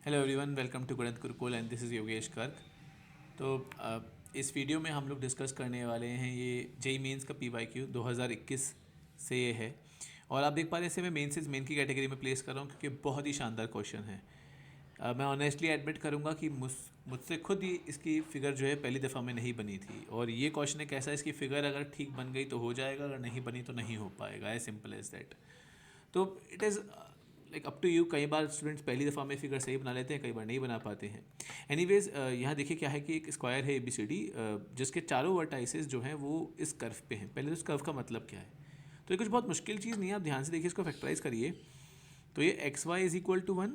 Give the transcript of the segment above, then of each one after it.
Hello everyone, welcome to गणित Gurukul and this is Yogesh Garg. तो इस वीडियो में हम लोग डिस्कस करने वाले हैं ये जेई मेंस का PYQ 2021 से ये है। और आप देख पा रहे हैं इसे मैं मेन से मेन की कैटेगरी में प्लेस कर रहा हूँ क्योंकि बहुत ही शानदार क्वेश्चन है। मैं ऑनेस्टली एडमिट करूँगा कि मुझसे खुद ही इसकी फ़िगर जो है पहली दफ़ा में नहीं बनी थी। और ये क्वेश्चन एक ऐसा, इसकी फ़िगर अगर ठीक बन गई तो हो जाएगा, अगर नहीं बनी तो नहीं हो पाएगा, एज सिंपल एज दैट। तो it is like up to you. कई बार स्टूडेंट्स पहली दफ़ा में फिगर सही बना लेते हैं, कई बार नहीं बना पाते हैं। एनीवेज यहाँ देखिए क्या है कि एक स्क्वायर है ABCD, जिसके चारों वर्टाइसेस जो हैं वो इस कर्व पे हैं। पहले तो इस कर्व का मतलब क्या है, तो ये कुछ बहुत मुश्किल चीज़ नहीं है, आप ध्यान से देखिए, इसको फैक्टराइज करिए। तो ये XY इज इक्वल टू 1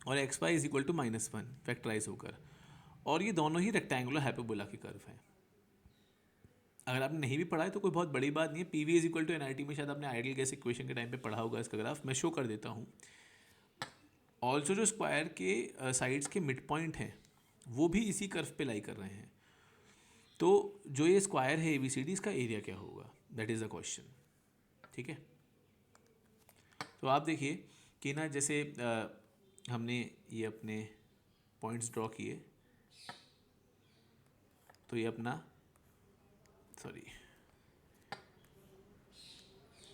और XY is equal to -1 factorise होकर, और ये दोनों ही रेक्टेंगुलर हाइपरबोला के कर्व हैं। अगर आपने नहीं भी पढ़ा है तो कोई बहुत बड़ी बात नहीं है। PV is equal to NRT में शायद आपने आइडियल गैस इक्वेशन के टाइम पे पढ़ा होगा। इसका ग्राफ मैं शो कर देता हूँ। ऑल्सो जो स्क्वायर के साइड्स के मिड पॉइंट हैं वो भी इसी कर्व पे लाई कर रहे हैं। तो जो ये स्क्वायर है ABCD, इसका एरिया क्या होगा, दैट इज़ द क्वेश्चन। ठीक है, तो आप देखिए कि ना, जैसे हमने ये अपने पॉइंट्स ड्रॉ किए, तो ये अपना सॉरी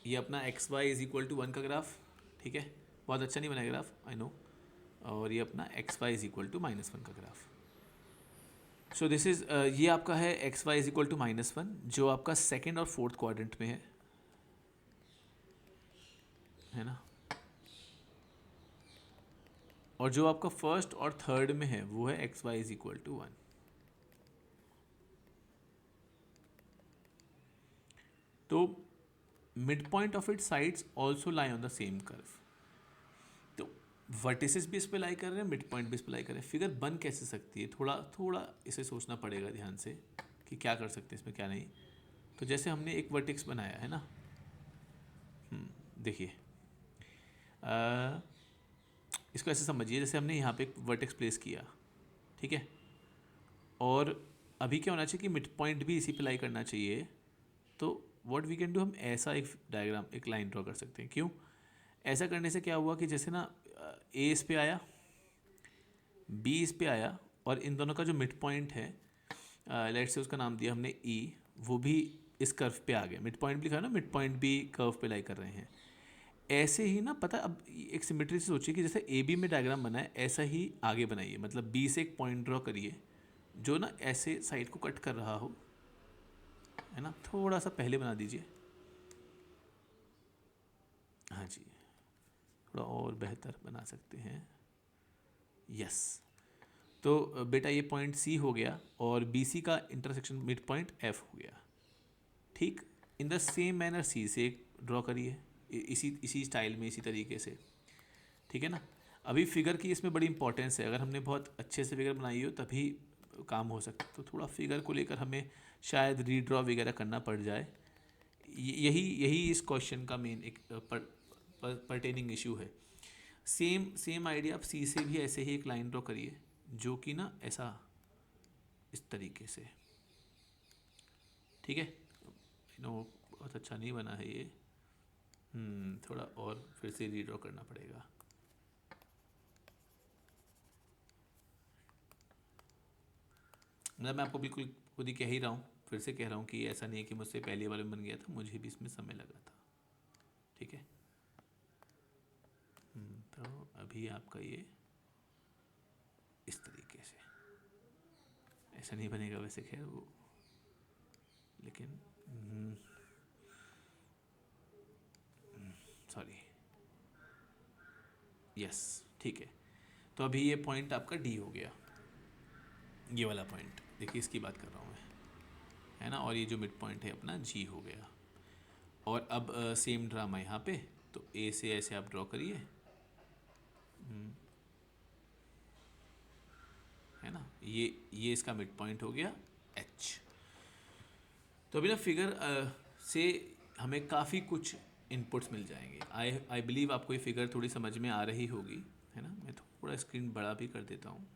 ये अपना XY इज इक्वल टू 1 का ग्राफ। ठीक है, बहुत अच्छा नहीं बना ग्राफ, आई नो। और ये अपना XY इज इक्वल टू -1 का ग्राफ। सो दिस इज़ ये आपका है XY इज इक्वल टू -1, जो आपका सेकेंड और फोर्थ क्वाड्रेंट में है ना। और जो आपका फर्स्ट और थर्ड में है वो है XY इज इक्वल टू 1। तो mid point of it sides also lie on the same curve. तो वर्टिसेस भी इस पे लाई कर रहे हैं, मिड पॉइंट भी इस पे लाई कर रहे हैं। फिगर बन कैसे सकती है, थोड़ा थोड़ा इसे सोचना पड़ेगा ध्यान से कि क्या कर सकते हैं इसमें, क्या नहीं। तो जैसे हमने एक वर्टेक्स बनाया है ना, देखिए इसको ऐसे समझिए, जैसे हमने यहाँ पे एक वर्टेक्स प्लेस किया। ठीक है, और अभी क्या होना चाहिए कि मिड पॉइंट भी इसी पे लाई करना चाहिए। तो व्हाट वी कैन डू, हम ऐसा एक डायग्राम, एक लाइन ड्रॉ कर सकते हैं। क्यों ऐसा करने से क्या हुआ कि जैसे ना A इस पे आया, B इस पे आया, और इन दोनों का जो मिड पॉइंट है, लेट्स से उसका नाम दिया हमने E, वो भी इस कर्व पे आ गया। मिड पॉइंट भी लिखा है ना, मिड पॉइंट भी कर्व पे लाई कर रहे हैं। ऐसे ही ना, पता, अब एक सिमेट्री से सोचिए कि जैसे AB में डायग्राम बना है, ऐसा ही आगे बनाइए। मतलब B से एक पॉइंट ड्रॉ करिए जो ना ऐसे साइड को कट कर रहा हो, है ना। थोड़ा सा पहले बना दीजिए, हाँ जी, थोड़ा और बेहतर बना सकते हैं, यस। तो बेटा ये पॉइंट C हो गया और BC का इंटरसेक्शन मिड पॉइंट F हो गया। ठीक, इन द सेम मैनर C से एक ड्रॉ करिए, इसी इसी स्टाइल में, इसी तरीके से। ठीक है ना। अभी फिगर की इसमें बड़ी इंपॉर्टेंस है। अगर हमने बहुत अच्छे से फिगर बनाई हो तभी काम हो सकता है। तो थोड़ा फिगर को लेकर हमें शायद रीड्रॉ वगैरह करना पड़ जाए। यही यही इस क्वेश्चन का मेन एक परटेनिंग इशू है। सेम सेम आइडिया आप C से भी ऐसे ही एक लाइन ड्रॉ करिए, जो कि ना ऐसा, इस तरीके से। ठीक है, नो बहुत अच्छा नहीं बना है ये, थोड़ा और फिर से रीड्रॉ करना पड़ेगा। मतलब मैं आपको बिल्कुल खुद ही कह ही रहा हूँ, फिर से कह रहा हूँ कि ऐसा नहीं है कि मुझसे पहले वाले में बन गया था, मुझे भी इसमें समय लगा था। ठीक है, तो अभी आपका ये इस तरीके से, ऐसा नहीं बनेगा वैसे, खैर वो, लेकिन सॉरी, यस, ठीक है। तो अभी ये पॉइंट आपका D हो गया, ये वाला पॉइंट देखिए, इसकी बात कर रहा हूँ मैं, है ना। और ये जो मिड पॉइंट है अपना G हो गया। और अब सेम ड्रामा यहाँ पे, तो A से ऐसे आप ड्रॉ करिए, है ना। ये इसका मिड पॉइंट हो गया H। तो अभी ना फिगर से हमें काफ़ी कुछ इनपुट्स मिल जाएंगे। आई बिलीव आपको ये फिगर थोड़ी समझ में आ रही होगी, है ना। मैं थोड़ा स्क्रीन बड़ा भी कर देता हूँ,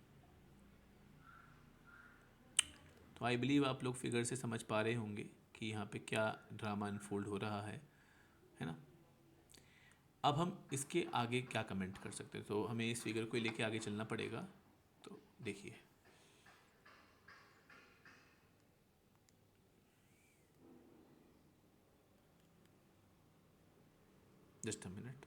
तो आई बिलीव आप लोग फिगर से समझ पा रहे होंगे कि यहाँ पे क्या ड्रामा अनफोल्ड हो रहा है ना। अब हम इसके आगे क्या कमेंट कर सकते हैं, तो हमें इस फिगर को लेके आगे चलना पड़ेगा। तो देखिए, जस्ट अ मिनट।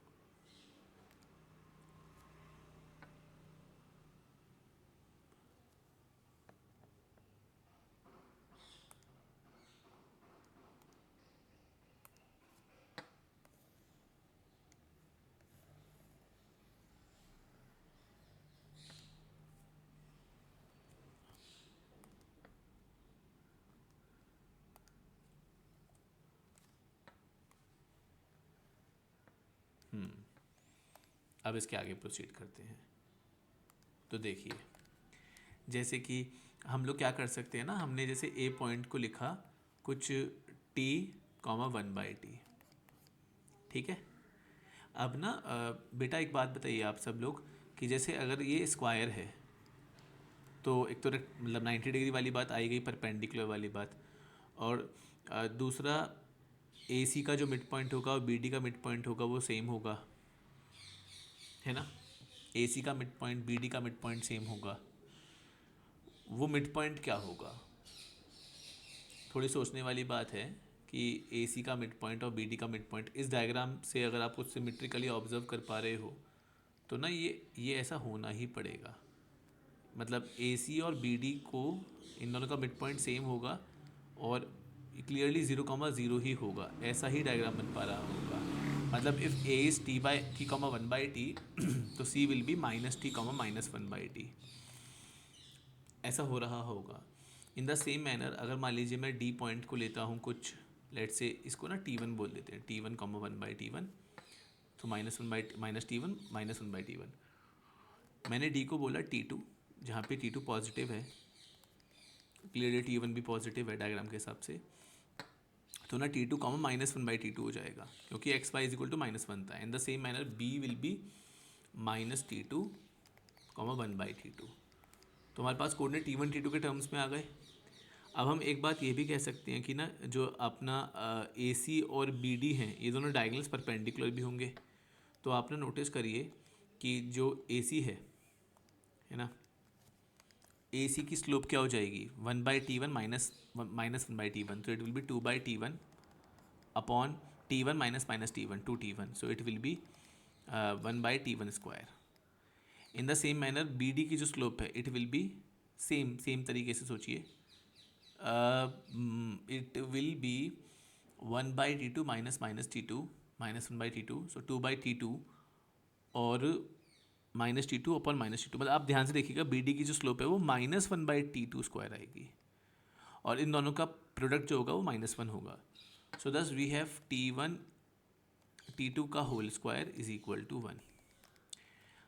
अब इसके आगे प्रोसीड करते हैं। तो देखिए, जैसे कि हम लोग क्या कर सकते हैं ना, हमने जैसे ए पॉइंट को लिखा कुछ टी कॉमा 1/t, ठीक है। अब ना बेटा एक बात बताइए आप सब लोग, कि जैसे अगर ये स्क्वायर है तो एक तो मतलब 90 डिग्री वाली बात आई गई, परपेंडिकुलर वाली बात, और दूसरा ए सी का जो मिड पॉइंट होगा और बी डी का मिड पॉइंट होगा वो सेम होगा, है ना। ए सी का मिड पॉइंट बी डी का मिड पॉइंट सेम होगा। वो मिड पॉइंट क्या होगा, थोड़ी सोचने वाली बात है कि ए सी का मिड पॉइंट और बी डी का मिड पॉइंट, इस डायग्राम से अगर आप कुछ सिमेट्रिकली ऑब्जर्व कर पा रहे हो तो ना ये ऐसा होना ही पड़ेगा। मतलब ए सी और बी डी को, इन दोनों का मिड पॉइंट सेम होगा और क्लियरली 0,0 ही होगा, ऐसा ही डायग्राम बन पा रहा होगा। मतलब if A is t comma 1/t तो C will be -t comma -1/t, ऐसा हो रहा होगा। इन द सेम मैनर अगर मान लीजिए मैं डी पॉइंट को लेता हूँ कुछ, लेट से इसको ना t1 बोल देते हैं, t1 कॉमा 1/t1, तो -t1 -1/t1। मैंने डी को बोला t2, जहाँ पे t2 पॉजिटिव है, क्लियरली t1 भी पॉजिटिव है डायग्राम के हिसाब से, तो ना t2 कॉमा -1/t2 हो जाएगा, क्योंकि X Y is equal to -1 था। In the same manner B will be -t2 comma 1/t2। तो हमारे पास कोऑर्डिनेट t1 t2 के टर्म्स में आ गए। अब हम एक बात ये भी कह सकते हैं कि ना जो अपना ए सी और बी डी हैं, ये दोनों डायगोनल्स परपेंडिकुलर भी होंगे। तो आपने नोटिस करिए कि जो ए सी है ना, ए सी की स्लोप क्या हो जाएगी, 1/t1 माइनस 1/t1, तो it will be 2/t1 upon t1 minus t1 2t1, so it will be 1/t1 square. In the same manner B D की जो स्लोप है इट विल बी सेम तरीके से सोचिए, it will be 1/t2 -t2 -1/t2, so 2/t2 और -t2 upon -t2। मतलब आप ध्यान से देखिएगा, बी डी की जो स्लोप है वो -1/t2 स्क्वायर आएगी, और इन दोनों का प्रोडक्ट जो होगा वो -1 होगा। सो दस वी हैव t1 t2 का whole square is equal to 1।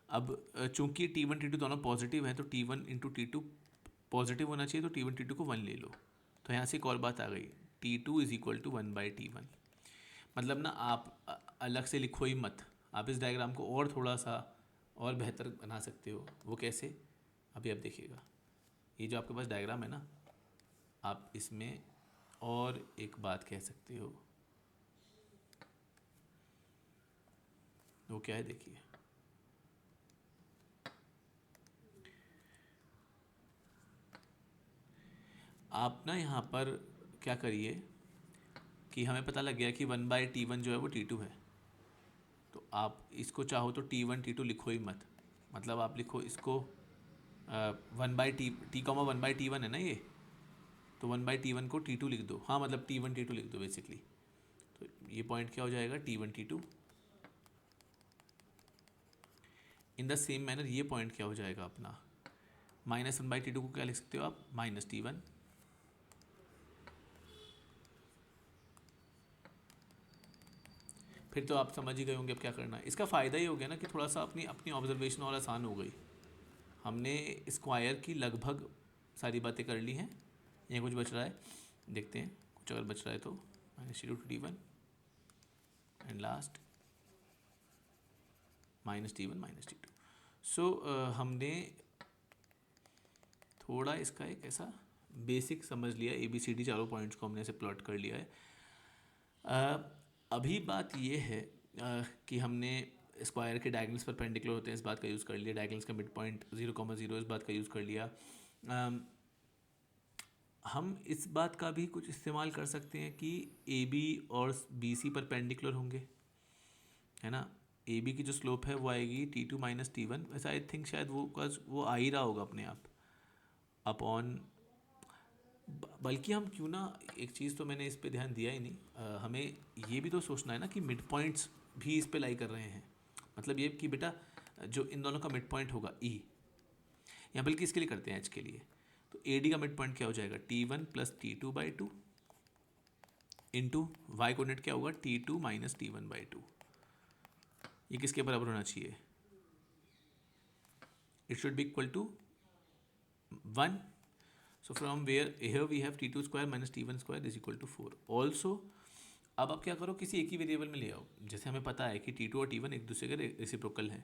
अब चूंकि t1 t2 दोनों पॉजिटिव हैं तो t1 इंटू टी2 पॉजिटिव होना चाहिए, तो t1 t2 को 1 ले लो। तो यहाँ से एक और बात आ गई, t2 is equal to 1/t1। मतलब ना आप अलग से लिखो ही मत, आप इस डायग्राम को और थोड़ा सा और बेहतर बना सकते हो। वो कैसे, अभी आप देखिएगा। ये जो आपके पास डायग्राम है ना, आप इसमें और एक बात कह सकते हो। वो क्या है, देखिए, आप ना यहाँ पर क्या करिए कि हमें पता लग गया कि 1/t1 जो है वो t2 है, तो आप इसको चाहो तो t1 t2 लिखो ही मत। मतलब आप लिखो इसको 1/t1 है ना ये, तो 1/t1 को t2 लिख दो। हाँ, मतलब t1 t2 लिख दो बेसिकली। तो ये पॉइंट क्या हो जाएगा, t1 t2। In the same manner ये पॉइंट क्या हो जाएगा अपना, -1/t2 को क्या लिख सकते हो आप, -t1। फिर तो आप समझ ही गए होंगे अब क्या करना है। इसका फ़ायदा ये हो गया ना कि थोड़ा सा अपनी अपनी ऑब्जर्वेशन और आसान हो गई। हमने स्क्वायर की लगभग सारी बातें कर ली हैं। यहाँ कुछ बच रहा है, देखते हैं कुछ अगर बच रहा है तो, -t2 एंड लास्ट -t1 सो हमने थोड़ा इसका एक ऐसा बेसिक समझ लिया, ABCD चारों पॉइंट्स को हमने ऐसे प्लॉट कर लिया है। अभी बात ये है कि हमने स्क्वायर के डायगोनल्स परपेंडिकुलर होते हैं इस बात का यूज़ कर लिया, डायगोनल्स का मिड पॉइंट 0,0 इस बात का यूज़ कर लिया। हम इस बात का भी कुछ इस्तेमाल कर सकते हैं कि ए बी और बी सी परपेंडिकुलर होंगे, है ना। ए बी की जो स्लोप है वो आएगी T2 माइनस T1, वैसे आई थिंक शायद वो आ ही रहा होगा अपने आप अपॉन। बल्कि हम क्यों ना, एक चीज़ तो मैंने इस पे ध्यान दिया ही नहीं, हमें ये भी तो सोचना है ना कि मिड पॉइंट्स भी इस पे लाई कर रहे हैं। मतलब ये कि बेटा जो इन दोनों का मिड पॉइंट होगा ई, या बल्कि इसके लिए करते हैं एच के लिए, तो ए डी का मिड पॉइंट क्या हो जाएगा T1 plus T2/2 into Y coordinate क्या होगा T2 माइनस T1/2। ये किसके बराबर होना चाहिए? It should be equal to 1। So from where here we have T2 square minus T1 square is equal to 4. Also अब आप क्या करो, किसी एक ही वेरिएबल में ले आओ। जैसे हमें पता है कि T2 और T1 एक दूसरे के रेसिप्रोकल हैं,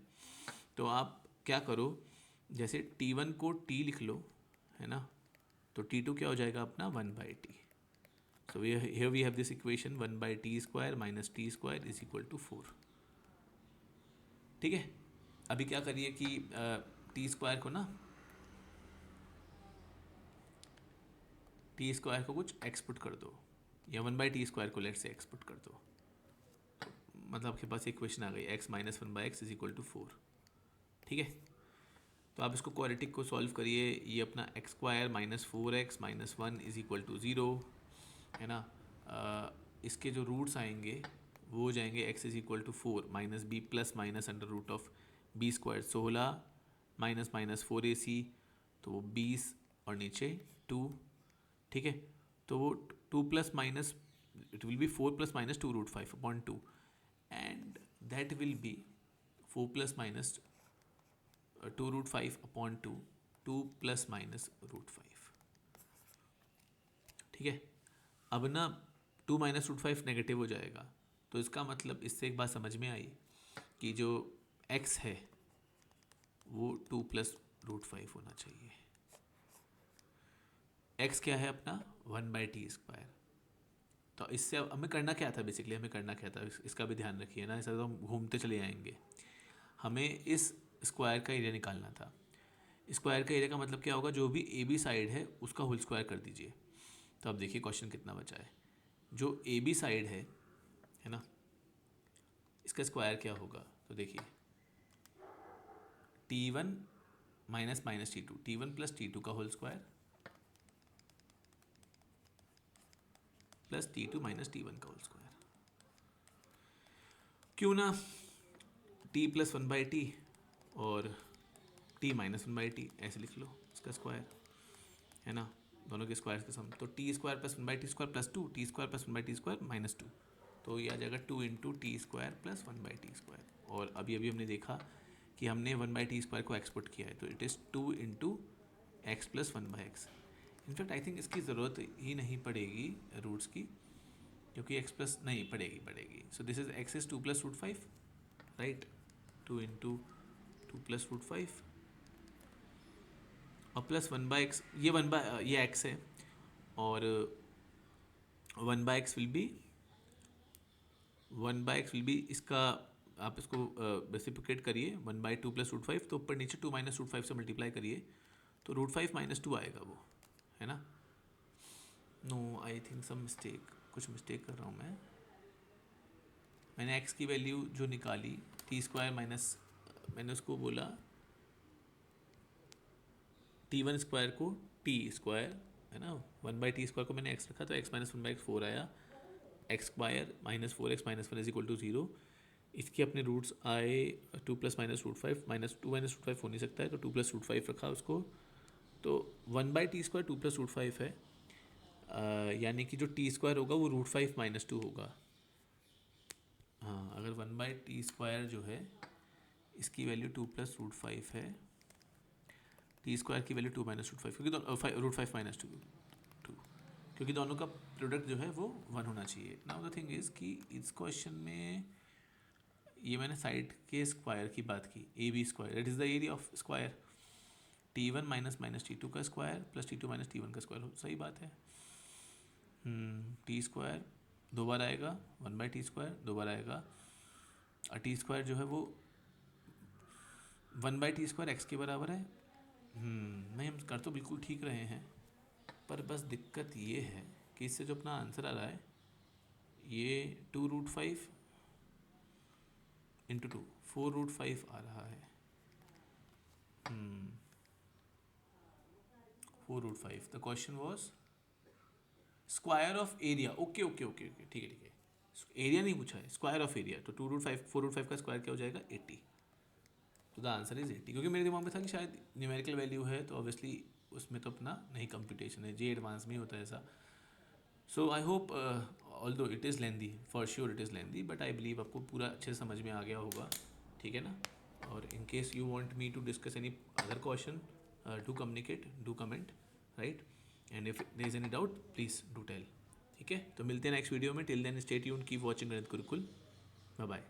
तो आप क्या करो, जैसे T1 को T लिख लो, है ना, तो T2 क्या हो जाएगा अपना 1/T। So here we have this equation 1/T square minus T square is equal to 4। ठीक है, अभी क्या करिए कि T स्क्वायर को ना, T स्क्वायर को कुछ एक्सपुट कर दो, या 1/T स्क्वायर को लेट से एक्सपुट कर दो। मतलब आपके पास इक्वेशन आ गई x minus 1/x is equal to 4। ठीक है, तो आप इसको क्वाड्रेटिक को सॉल्व करिए, ये अपना X square minus 4x minus 1 is equal to 0, है ना। इसके जो रूट्स आएंगे वो हो जाएंगे x is equal to 4 minus B plus minus under root of B square 16 minus minus 4ac, तो वो 20 और नीचे 2। ठीक है, तो वो 2 plus minus, it will be 4 plus minus 2 root 5 upon 2, and that will be 4 plus minus 2 root 5 upon 2, 2 plus minus root 5। ठीक है, अब ना 2 माइनस रूट 5 नेगेटिव हो जाएगा, तो इसका मतलब इससे एक बात समझ में आई कि जो x है वो 2 प्लस रूट 5 होना चाहिए। x क्या है अपना 1/T स्क्वायर। तो इससे अब हमें करना क्या था, बेसिकली हमें करना क्या था, इसका भी ध्यान रखिए ना, ऐसा तो हम घूमते चले जाएंगे। हमें इस स्क्वायर का एरिया निकालना था। स्क्वायर का एरिया का मतलब क्या होगा, जो भी ए बी साइड है उसका होल स्क्वायर कर दीजिए। तो अब देखिए क्वेश्चन कितना बचा है। जो ए बी साइड है ना, इसका स्क्वायर क्या होगा, तो देखिए T1 minus minus T2, T1 plus T2 का whole square plus T2 minus T1 का होल स्क्वायर। क्यों ना T प्लस 1/T और T माइनस 1/T ऐसे लिख लो इसका स्क्वायर, है ना, दोनों के स्क्वायर के सम। तो T square plus 1/T square plus 2, T square plus 1/T square minus 2, तो ये आ जाएगा 2 into T square plus 1/T square. और अभी अभी हमने देखा कि हमने 1/T स्क्वायर को एक्सपोर्ट किया है, तो it is 2 into x plus 1/x। In fact I think इसकी ज़रूरत ही नहीं पड़ेगी रूट्स की, क्योंकि एक्स प्लस नहीं पड़ेगी। So this is X is 2 plus root 5, right, 2 into 2 plus root 5 और प्लस 1/x, ये x है, और 1/x विल बी इसका, आप इसको रेसिप्रोकेट करिए 1/2 प्लस रूट 5, तो ऊपर नीचे 2 माइनस रूट 5 से मल्टीप्लाई करिए, तो रूट 5 माइनस 2 आएगा वो, है ना। No I think some mistake, कुछ मिस्टेक कर रहा हूँ मैंने x की वैल्यू जो निकाली T स्क्वायर माइनस, मैंने उसको बोला T1 स्क्वायर को T स्क्वायर, है ना, 1/T स्क्वायर को मैंने x रखा, तो x माइनस 1/x 4 आया, X square minus 4x minus 1 is equal to 0। इसके अपने रूट्स आए 2 plus minus root 5, minus 2 minus root 5 हो नहीं सकता है, तो 2 प्लस रूट 5 रखा उसको, तो 1/T स्क्वायर 2 प्लस रूट 5 है, यानी कि जो T स्क्वायर होगा वो रूट 5 माइनस 2 होगा। हाँ, अगर 1/T स्क्वायर जो है इसकी वैल्यू 2 प्लस रूट 5 है, T स्क्वायर की वैल्यू 2 माइनस रूट 5, क्योंकि रूट 5 माइनस 2, क्योंकि दोनों का प्रोडक्ट जो है वो 1 होना चाहिए। नाउ द थिंग इज़ कि इस क्वेश्चन में ये मैंने साइड के स्क्वायर की बात की, A B square that is the area of square, T1 minus minus T2 का square plus T2 minus T1 का स्क्वायर, सही बात है। T स्क्वायर दो बार आएगा, 1/T स्क्वायर दो बार आएगा, और टी स्क्वायर जो है वो 1/t² एक्स के बराबर है। नहीं, हम कर तो बिल्कुल ठीक रहे हैं, पर बस दिक्कत ये है कि इससे जो अपना आंसर आ रहा है ये 2√5 इंटू 2 4√5 आ रहा है। 4√5। The question was square of area. Okay okay okay okay, ठीक है ठीक है, एरिया नहीं पूछा है, स्क्वायर ऑफ एरिया। तो 2√5 4√5 का स्क्वायर क्या हो जाएगा? 80। तो द आंसर इज 80, क्योंकि मेरे दिमाग में था कि शायद न्यूमेरिकल वैल्यू है तो ऑब्वियसली उसमें तो अपना नहीं कंप्यूटेशन है, जे एडवांस में ही होता है ऐसा। So I hope although it is lengthy, for sure it is lengthy, but I believe आपको पूरा अच्छे से समझ में आ गया होगा, ठीक है ना। और in case you want me to discuss any other question, to communicate, do comment, right, and if there is any doubt please do tell. ठीक है, तो मिलते हैं नेक्स्ट वीडियो में। Till then stay tuned, keep watching Ganit Gurukul. Bye bye.